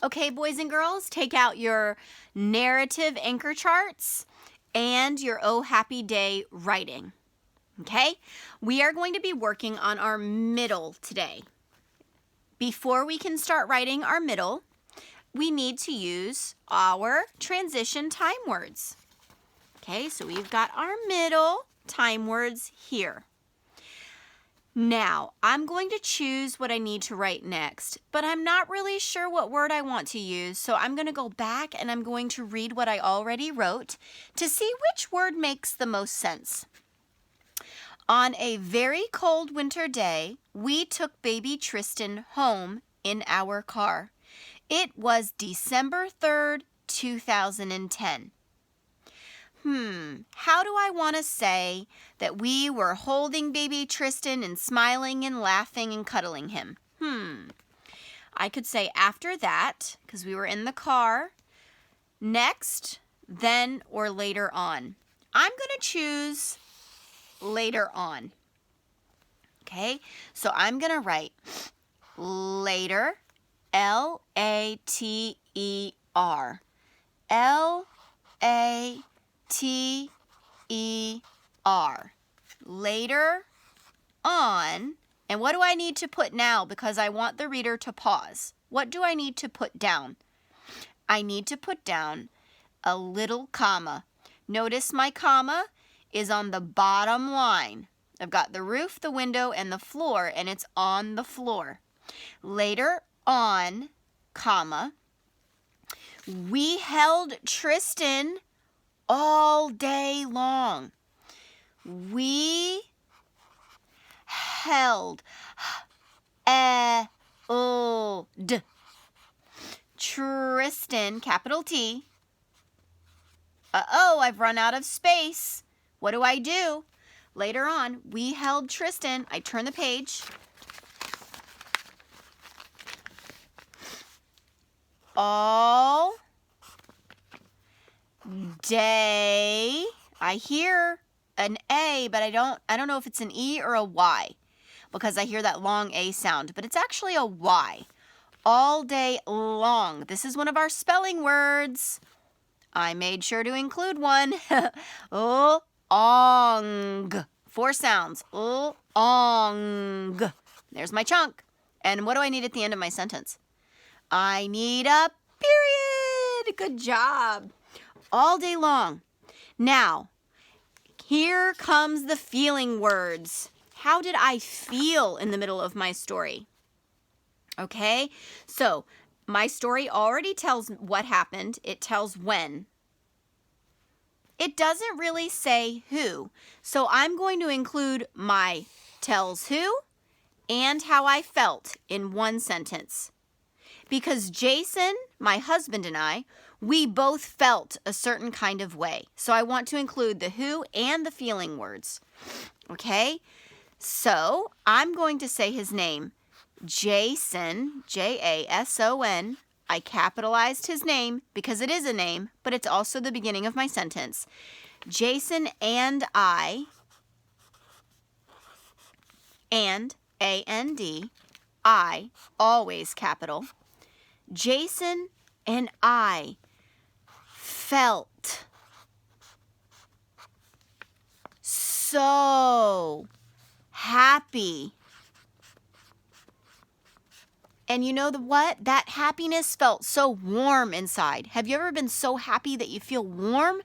Okay, boys and girls, take out your narrative anchor charts and your Oh Happy Day writing. Okay? We are going to be working on our middle today. Before we can start writing our middle, we need to use our transition time words. Okay, so we've got our middle time words here. Now, I'm going to choose what I need to write next, but I'm not really sure what word I want to use, so I'm going to go back and I'm going to read what I already wrote to see which word makes the most sense. On a very cold winter day, we took baby Tristan home in our car. It was December 3rd, 2010. How do I want to say that we were holding baby Tristan and smiling and laughing and cuddling him? I could say after that, because we were in the car, next, then, or later on. I'm going to choose later on. Okay, so I'm going to write later, L-A-T-E-R. L-A-T-E-R. Later on. And what do I need to put now because I want the reader to pause? What do I need to put down? I need to put down a little comma. Notice my comma is on the bottom line. I've got the roof, the window, and the floor, and it's on the floor. Later on, comma, we held Tristan all day long. We held Tristan, capital T. I've run out of space. What do? Later on, we held Tristan. I turn the page. All day. I hear an A, but I don't know if it's an E or a Y because I hear that long A sound, but it's actually a Y. All day long. This is one of our spelling words. I made sure to include one. Ong. 4 sounds. Ong. There's my chunk. And what do I need at the end of my sentence? I need a period. Good job. All day long. Now, here comes the feeling words. How did I feel in the middle of my story? Okay, so my story already tells what happened. It tells when. It doesn't really say who. So I'm going to include my tells who and how I felt in one sentence. Because Jason, my husband, and I, we both felt a certain kind of way. So I want to include the who and the feeling words. Okay? So I'm going to say his name. Jason, J-A-S-O-N. I capitalized his name because it is a name, but it's also the beginning of my sentence. Jason and I, and, A-N-D, I, always capital. Jason and I felt so happy. And you know what? That happiness felt so warm inside. Have you ever been so happy that you feel warm?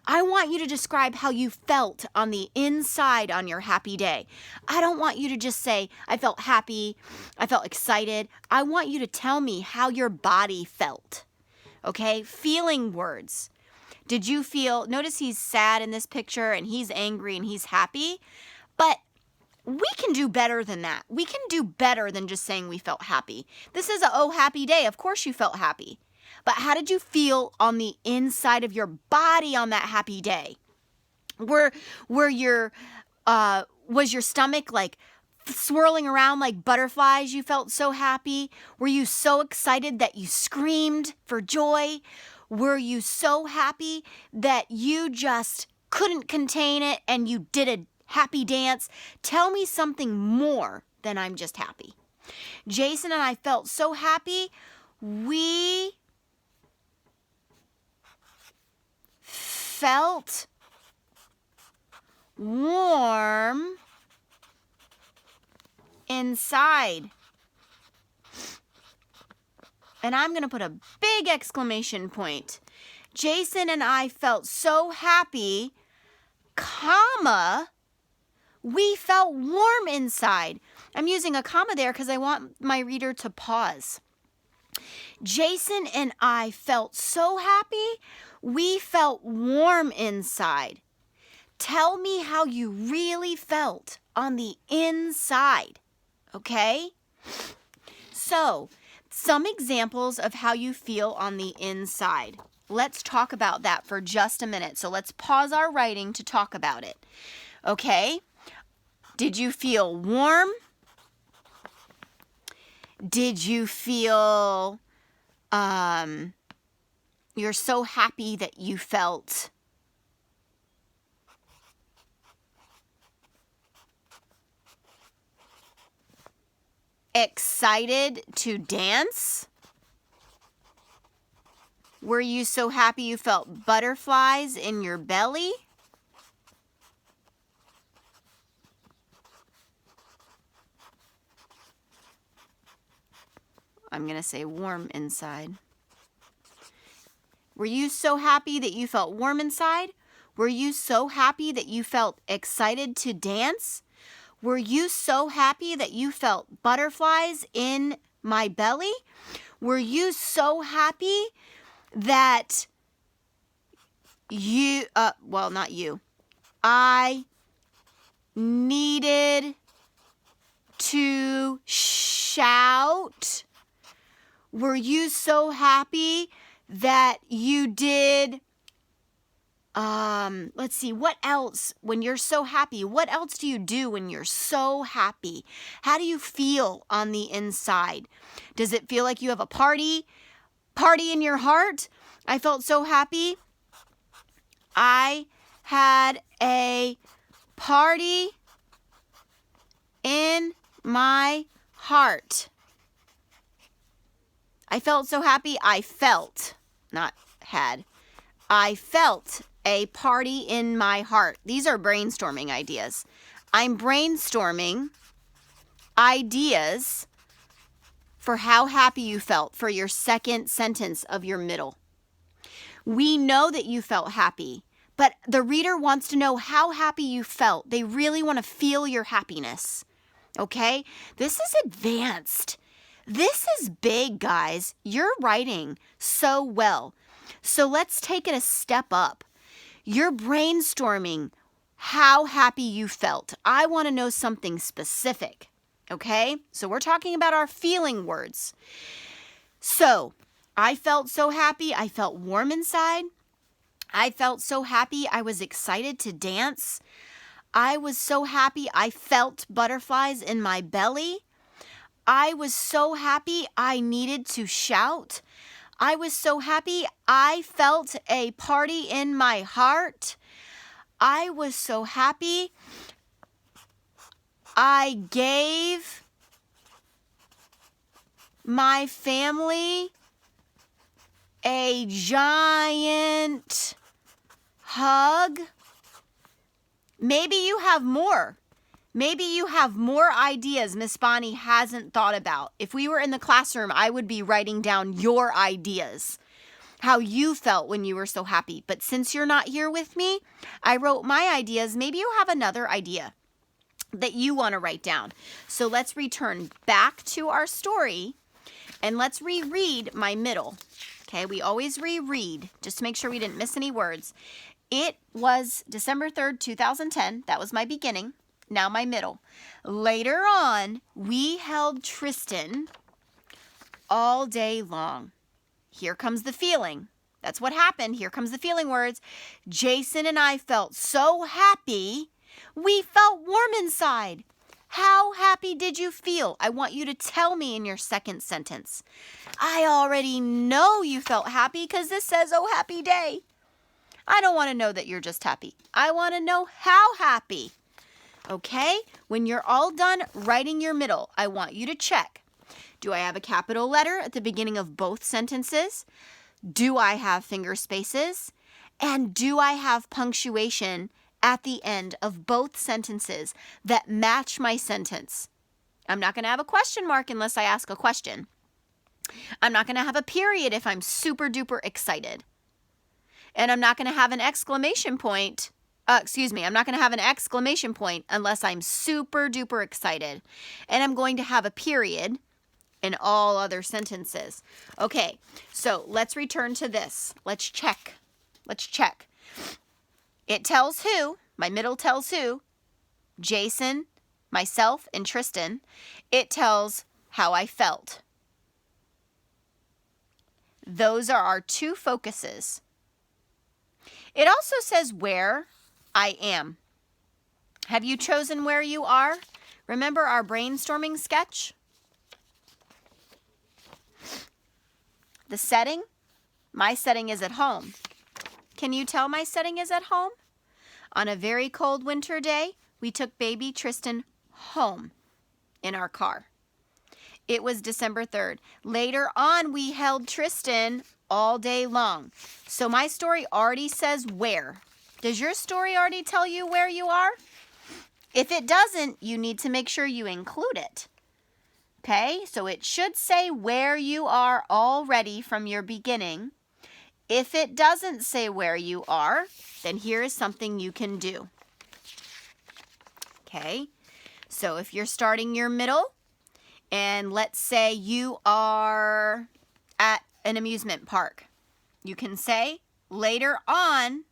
I want you to describe how you felt on the inside on your happy day. I don't want you to just say, I felt happy, I felt excited. I want you to tell me how your body felt. Okay? Feeling words. Did you feel, notice he's sad in this picture and he's angry and he's happy, but we can do better than that. We can do better than just saying we felt happy. This is a oh happy day. Of course you felt happy. But how did you feel on the inside of your body on that happy day? Was your stomach like swirling around like butterflies? You felt so happy? Were you so excited that you screamed for joy? Were you so happy that you just couldn't contain it and you did a happy dance? Tell me something more than I'm just happy. Jason and I felt so happy. We felt warm inside. And I'm going to put a big exclamation point. Jason and I felt so happy, comma, we felt warm inside. I'm using a comma there because I want my reader to pause. Jason and I felt so happy, we felt warm inside. Tell me how you really felt on the inside, okay? So, some examples of how you feel on the inside. Let's talk about that for just a minute. So let's pause our writing to talk about it. Okay? Did you feel warm? Did you feel you're so happy that you felt excited to dance? Were you so happy you felt butterflies in your belly? I'm going to say warm inside. Were you so happy that you felt warm inside? Were you so happy that you felt excited to dance? Were you so happy that you felt butterflies in my belly? Were you so happy that you, not you, I needed to shout? Were you so happy that you did, let's see, what else, when you're so happy, what else do you do when you're so happy? How do you feel on the inside? Does it feel like you have a party in your heart? I felt so happy. I had a party in my heart. I felt so happy. I felt, not had. I felt a party in my heart. These are brainstorming ideas. I'm brainstorming ideas for how happy you felt for your second sentence of your middle. We know that you felt happy, but the reader wants to know how happy you felt. They really want to feel your happiness. Okay? This is advanced. This is big, guys. You're writing so well. So let's take it a step up. You're brainstorming how happy you felt. I want to know something specific. Okay? So we're talking about our feeling words. So, I felt so happy. I felt warm inside. I felt so happy. I was excited to dance. I was so happy. I felt butterflies in my belly. I was so happy. I needed to shout. I was so happy. I felt a party in my heart. I was so happy. I gave my family a giant hug. Maybe you have more. Maybe you have more ideas Miss Bonnie hasn't thought about. If we were in the classroom, I would be writing down your ideas, how you felt when you were so happy. But since you're not here with me, I wrote my ideas. Maybe you have another idea that you want to write down. So let's return back to our story and let's reread my middle. Okay, we always reread just to make sure we didn't miss any words. It was December 3rd, 2010. That was my beginning. Now my middle. Later on, we held Tristan all day long. Here comes the feeling. That's what happened. Here comes the feeling words. Jason and I felt so happy. We felt warm inside. How happy did you feel? I want you to tell me in your second sentence. I already know you felt happy because this says, oh, happy day. I don't want to know that you're just happy. I want to know how happy. Okay? When you're all done writing your middle, I want you to check. Do I have a capital letter at the beginning of both sentences? Do I have finger spaces? And do I have punctuation at the end of both sentences that match my sentence? I'm not going to have a question mark unless I ask a question. I'm not going to have a period if I'm super duper excited. And I'm not going to have an exclamation point. I'm not going to have an exclamation point unless I'm super duper excited. And I'm going to have a period in all other sentences. Okay, so let's return to this. Let's check. It tells who, my middle tells who, Jason, myself, and Tristan. It tells how I felt. Those are our two focuses. It also says where I am. Have you chosen where you are? Remember our brainstorming sketch? The setting? My setting is at home. Can you tell my setting is at home? On a very cold winter day, we took baby Tristan home in our car. It was December 3rd. Later on, we held Tristan all day long. So my story already says where. Does your story already tell you where you are? If it doesn't, you need to make sure you include it. Okay, so it should say where you are already from your beginning. If it doesn't say where you are, then here is something you can do. Okay, so if you're starting your middle, and let's say you are at an amusement park, you can say later on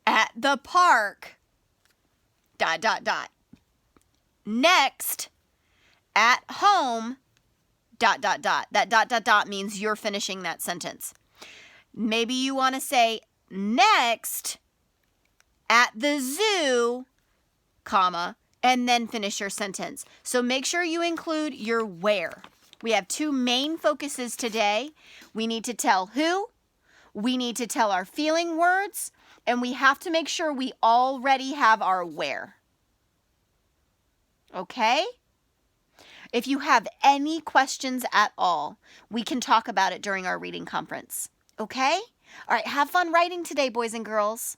at the park, ... Next, at home, ... That ... means you're finishing that sentence. Maybe you want to say next, at the zoo, comma, and then finish your sentence. So make sure you include your where. We have two main focuses today. We need to tell who, we need to tell our feeling words, and we have to make sure we already have our where. Okay? If you have any questions at all, we can talk about it during our reading conference. Okay? All right, have fun writing today, boys and girls.